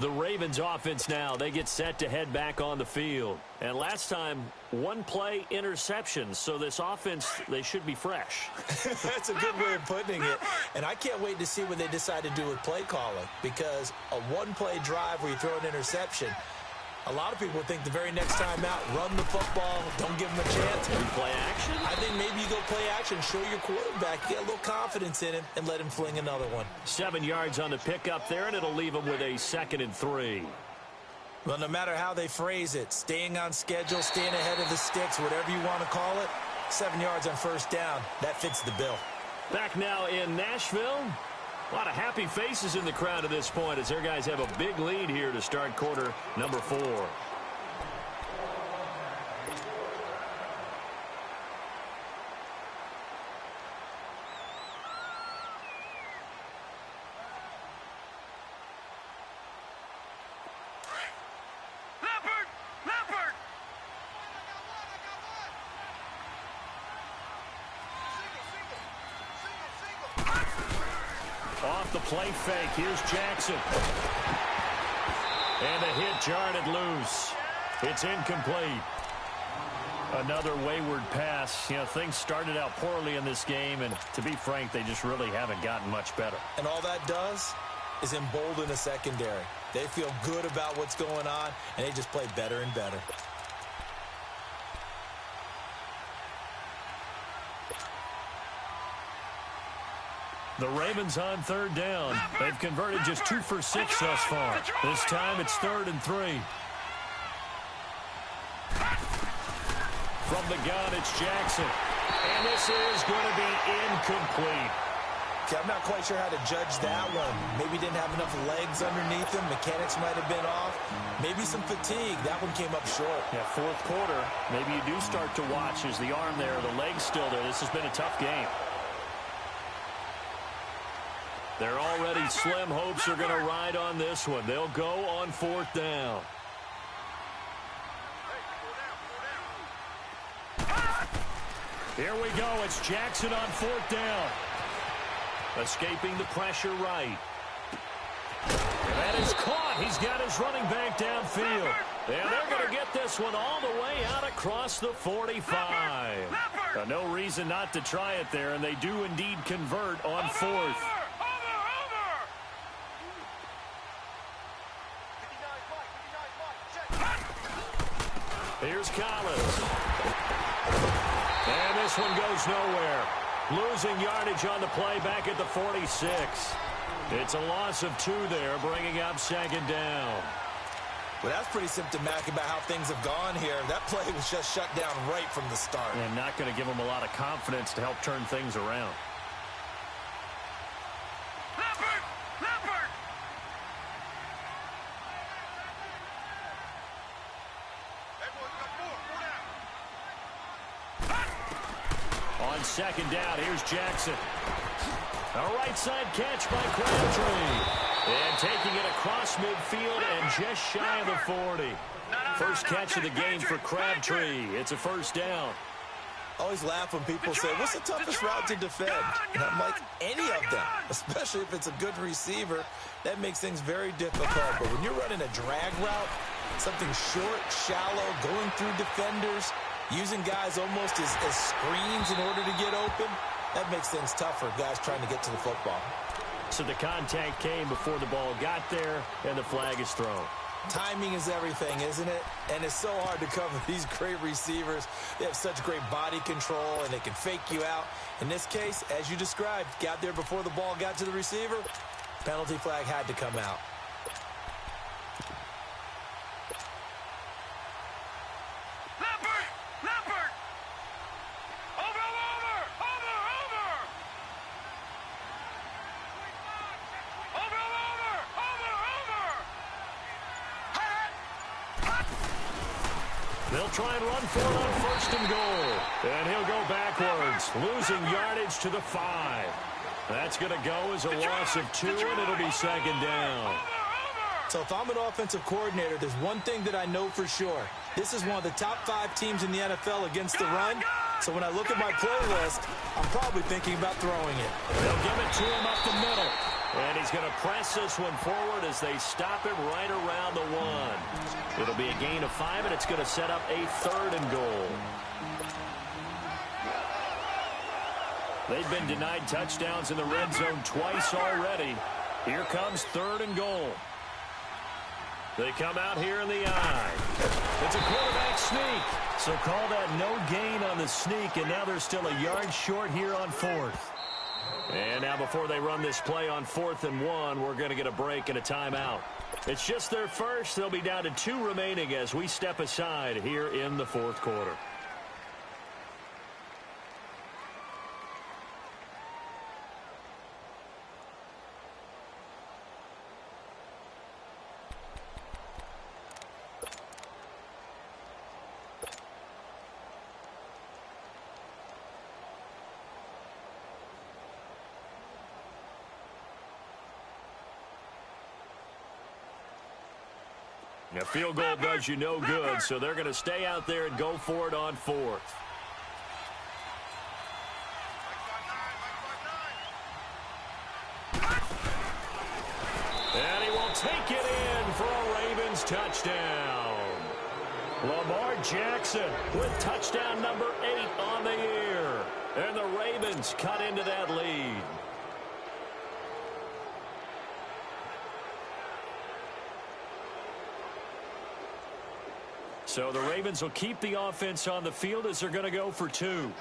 The Ravens offense now, they get set to head back on the field. And last time, 1-play interception. So this offense, they should be fresh. That's a good way of putting it. And I can't wait to see what they decide to do with play calling. Because a 1-play drive where you throw an interception, a lot of people think the very next time out, run the football, don't give them a chance. Maybe play action? I think maybe you go play action, show your quarterback, get a little confidence in him, and let him fling another one. 7 yards on the pickup there, and it'll leave him with a 2nd and 3. Well, no matter how they phrase it, staying on schedule, staying ahead of the sticks, whatever you want to call it, 7 yards on first down, that fits the bill. Back now in Nashville. A lot of happy faces in the crowd at this point as their guys have a big lead here to start quarter number 4. Off the play fake, here's Jackson. And the hit jarred it loose. It's incomplete. Another wayward pass. You know, things started out poorly in this game, and to be frank, they just really haven't gotten much better. And all that does is embolden the secondary. They feel good about what's going on, and they just play better and better. The Ravens on third down. They've converted just 2 for 6 thus far. This time it's 3rd and 3. From the gun, it's Jackson. And this is going to be incomplete. Okay, I'm not quite sure how to judge that one. Maybe didn't have enough legs underneath him. Mechanics might have been off. Maybe some fatigue. That one came up short. Yeah, 4th quarter. Maybe you do start to watch as the arm there, the leg's still there. This has been a tough game. Their already slim hopes are going to ride on this one. They'll go on 4th down. Here we go. It's Jackson on 4th down. Escaping the pressure right. And that is caught. He's got his running back downfield. And they're going to get this one all the way out across the 45. No reason not to try it there, and they do indeed convert on 4th. Here's Collins. And this one goes nowhere. Losing yardage on the play back at the 46. It's a loss of 2 there, bringing up 2nd down. Well, that's pretty symptomatic about how things have gone here. That play was just shut down right from the start. And not going to give them a lot of confidence to help turn things around. On second down, here's Jackson. A right side catch by Crabtree. And taking it across midfield and just shy of the 40. First catch of the game for Crabtree. It's a first down. I always laugh when people say, what's the toughest route to defend? And I'm like, any of them, especially if it's a good receiver. That makes things very difficult. But when you're running a drag route, something short, shallow, going through defenders, using guys almost as screens in order to get open, that makes things tougher, guys trying to get to the football. So the contact came before the ball got there, and the flag is thrown. Timing is everything, isn't it? And it's so hard to cover these great receivers. They have such great body control, and they can fake you out. In this case, as you described, got there before the ball got to the receiver. Penalty flag had to come out. They'll try and run for it on first and goal. And he'll go backwards, losing yardage to the 5. That's going to go as a loss of 2, and it'll be second down. So if I'm an offensive coordinator, there's one thing that I know for sure. This is one of the top 5 teams in the NFL against the run. So when I look at my playlist, I'm probably thinking about throwing it. They'll give it to him up the middle. And he's going to press this one forward as they stop him right around the 1. It'll be a gain of 5, and it's going to set up a 3rd and goal. They've been denied touchdowns in the red zone twice already. Here comes 3rd and goal. They come out here in the eye. It's a quarterback sneak. So call that no gain on the sneak, and now they're still a yard short here on 4th. And now before they run this play on 4th and 1, we're going to get a break and a timeout. It's just their first. They'll be down to 2 remaining as we step aside here in the 4th quarter. A field goal does you no good, so they're going to stay out there and go for it on 4th. And he will take it in for a Ravens touchdown. Lamar Jackson with touchdown number 8 on the year. And the Ravens cut into that lead. So the Ravens will keep the offense on the field as they're going to go for 2.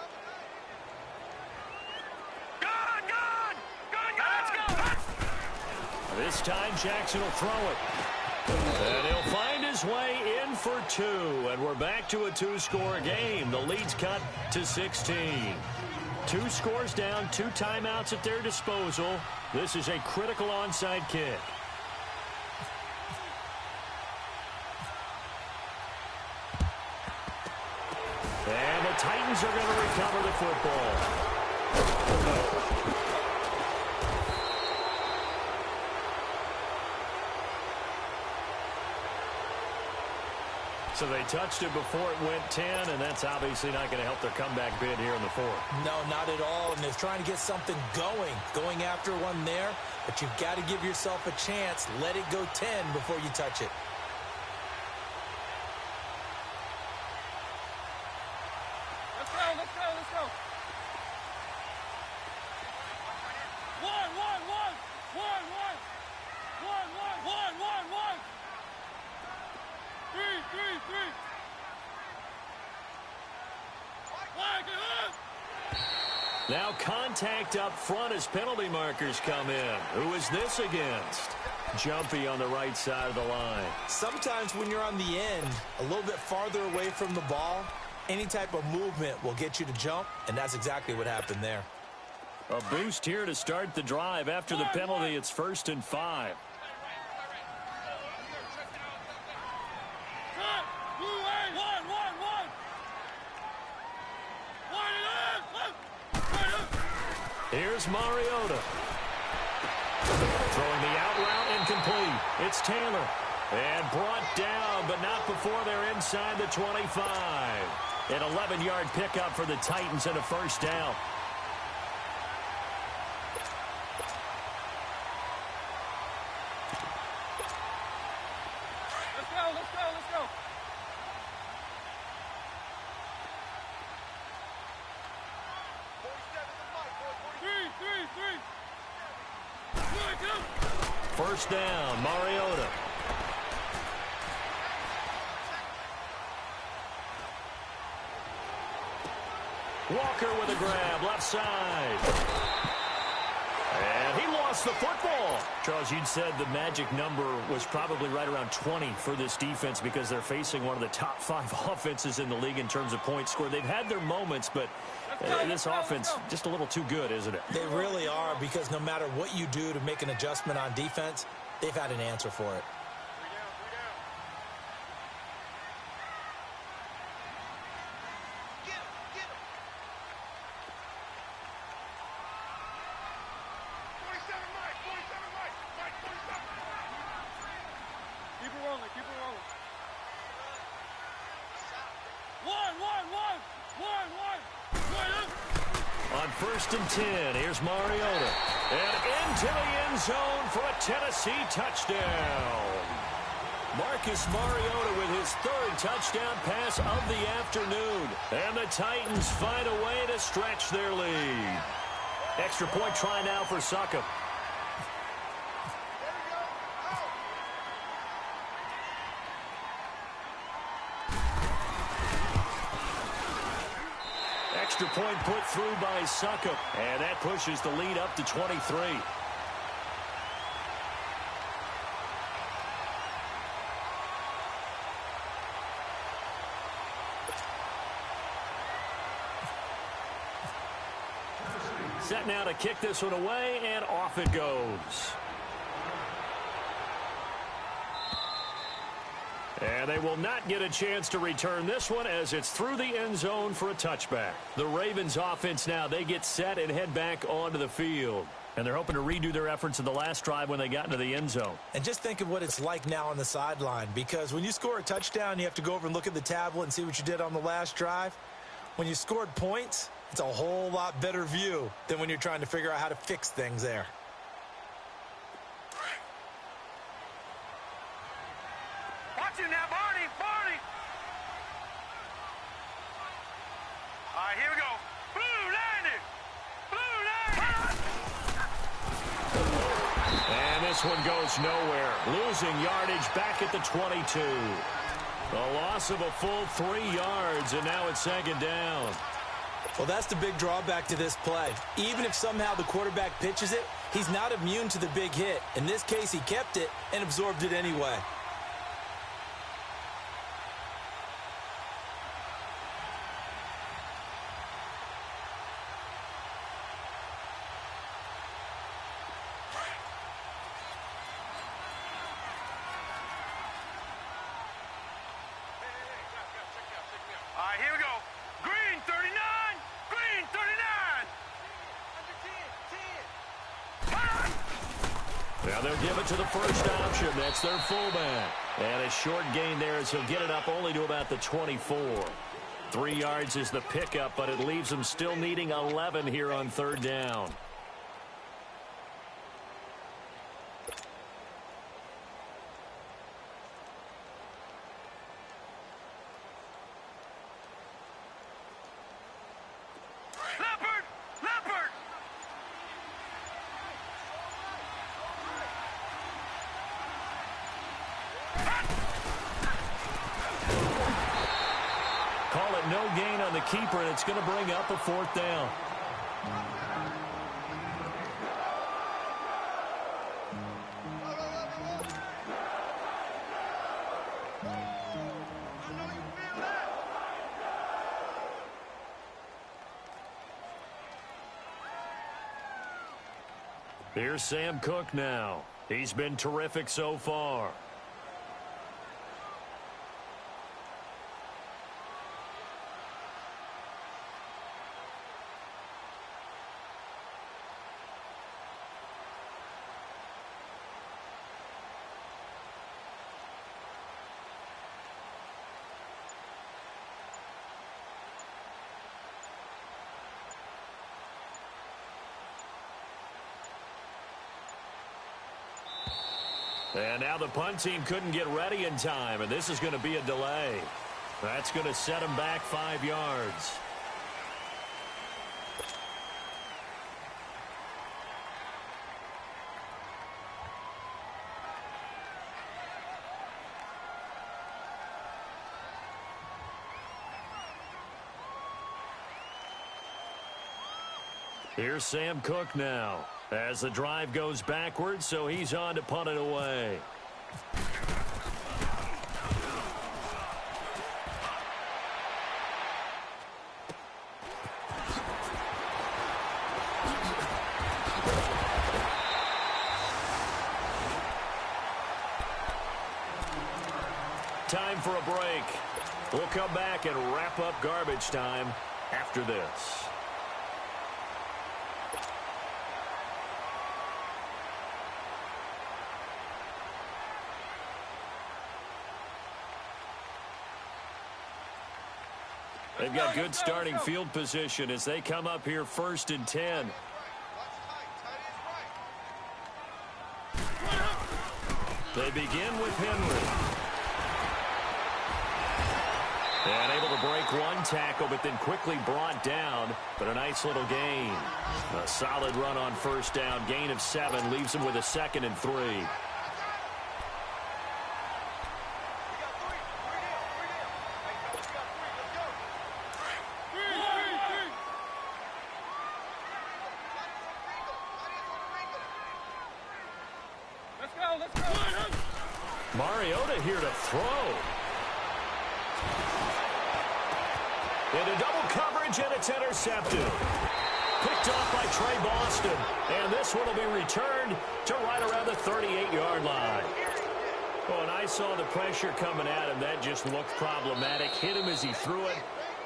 This time Jackson will throw it. And he'll find his way in for 2. And we're back to a 2-score game. The lead's cut to 16. 2 scores down, 2 timeouts at their disposal. This is a critical onside kick. And the Titans are going to recover the football. So they touched it before it went 10, and that's obviously not going to help their comeback bid here in the 4th. No, not at all, and they're trying to get something going after one there, but you've got to give yourself a chance. Let it go 10 before you touch it. Now contact up front as penalty markers come in. Who is this against? Jumpy on the right side of the line. Sometimes when you're on the end, a little bit farther away from the ball, any type of movement will get you to jump, and that's exactly what happened there. A boost here to start the drive. After the penalty, it's 1st and 5. Here's Mariota. Throwing the out route incomplete. It's Taylor. And brought down, but not before they're inside the 25. An 11-yard pickup for the Titans and a 1st down. Let's go. 1st down, Mariota. Walker with a grab, left side. And he lost the football. Charles, you'd said the magic number was probably right around 20 for this defense because they're facing one of the top 5 offenses in the league in terms of points scored. They've had their moments, but this offense just a little too good, isn't it? They really are, because no matter what you do to make an adjustment on defense, they've had an answer for it. On 1st and 10, here's Mariota. And into the end zone for a Tennessee touchdown. Marcus Mariota with his 3rd touchdown pass of the afternoon. And the Titans find a way to stretch their lead. Extra point try now for Succop. Extra point put through by Succop, and that pushes the lead up to 23. Set now to kick this one away, and off it goes. And they will not get a chance to return this one as it's through the end zone for a touchback. The Ravens offense now, they get set and head back onto the field. And they're hoping to redo their efforts in the last drive when they got into the end zone. And just think of what it's like now on the sideline, because when you score a touchdown, you have to go over and look at the tablet and see what you did on the last drive. When you scored points, it's a whole lot better view than when you're trying to figure out how to fix things there. Watch it now, Barney! All right, here we go. And this one goes nowhere. Losing yardage back at the 22. A loss of a full 3 yards, and now it's 2nd down. Well, that's the big drawback to this play. Even if somehow the quarterback pitches it, he's not immune to the big hit. In this case, he kept it and absorbed it anyway. All right, here we go. Green 39! Green 39! Now they'll give it to the first option. That's their fullback. And a short gain there as he'll get it up only to about the 24. 3 yards is the pickup, but it leaves them still needing 11 here on 3rd down. Call it no gain on the keeper, and it's going to bring up a 4th down. Here's Sam Cook now. He's been terrific so far. And now the punt team couldn't get ready in time, and this is going to be a delay. That's going to set them back 5 yards. Here's Sam Cook now. As the drive goes backwards, so he's on to punt it away. Time for a break. We'll come back and wrap up garbage time after this. They've got good starting field position as they come up here 1st and 10. They begin with Henry. And able to break one tackle, but then quickly brought down. But a nice little gain. A solid run on 1st down. Gain of 7 leaves him with a 2nd and 3. Mariota here to throw. Into double coverage, and it's intercepted. Picked off by Trey Boston. And this one will be returned to right around the 38-yard line. Oh, and I saw the pressure coming at him. That just looked problematic. Hit him as he threw it,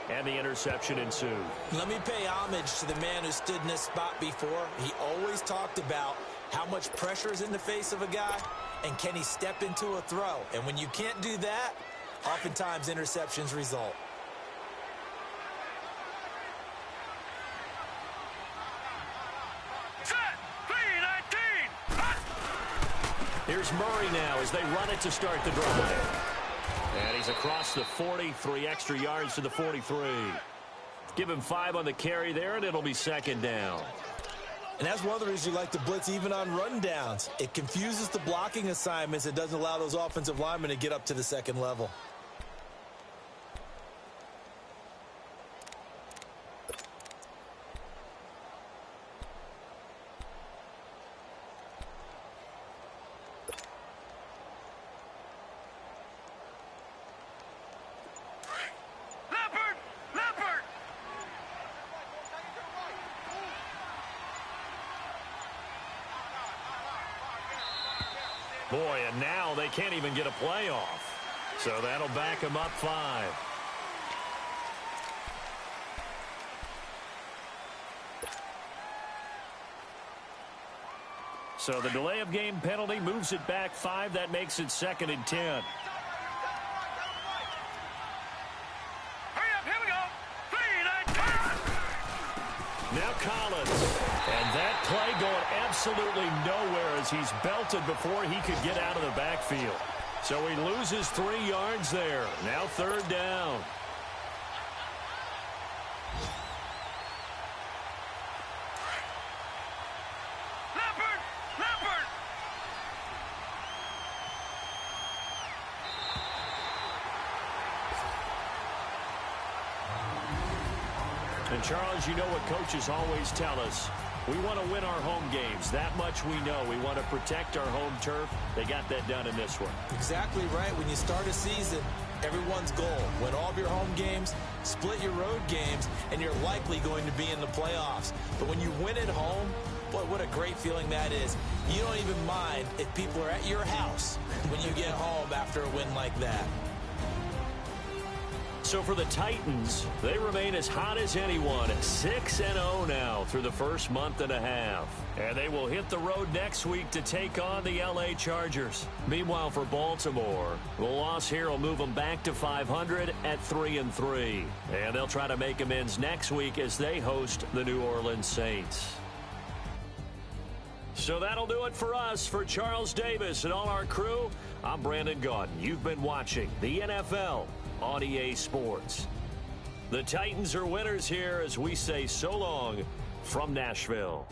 and the interception ensued. Let me pay homage to the man who stood in this spot before. He always talked about how much pressure is in the face of a guy, and can he step into a throw? And when you can't do that, oftentimes interceptions result. Here's Murray now as they run it to start the drive. And he's across the 40, 3 extra yards to the 43. Give him 5 on the carry there, and it'll be 2nd down. And that's one of the reasons you like to blitz even on rundowns. It confuses the blocking assignments. It doesn't allow those offensive linemen to get up to the 2nd level. Boy, and now they can't even get a play off. So that'll back them up 5. So the delay of game penalty moves it back 5. That makes it 2nd and 10. Hurry up, here we go. 3, 9, 10. Now Collins. And that play going absolutely nowhere as he's belted before he could get out of the backfield. So he loses 3 yards there. Now 3rd down. And Charles, you know what coaches always tell us. We want to win our home games. That much we know. We want to protect our home turf. They got that done in this one. Exactly right. When you start a season, everyone's goal: win all of your home games, split your road games, and you're likely going to be in the playoffs. But when you win at home, Boy, what a great feeling that is. You don't even mind if people are at your house when you get home after a win like that. So for the Titans, they remain as hot as anyone at 6-0 now through the first month and a half. And they will hit the road next week to take on the LA Chargers. Meanwhile, for Baltimore, the loss here will move them back to 500 at 3-3. And they'll try to make amends next week as they host the New Orleans Saints. So that'll do it for us. For Charles Davis and all our crew, I'm Brandon Gaudin. You've been watching the NFL on EA Sports. The Titans are winners here as we say so long from Nashville.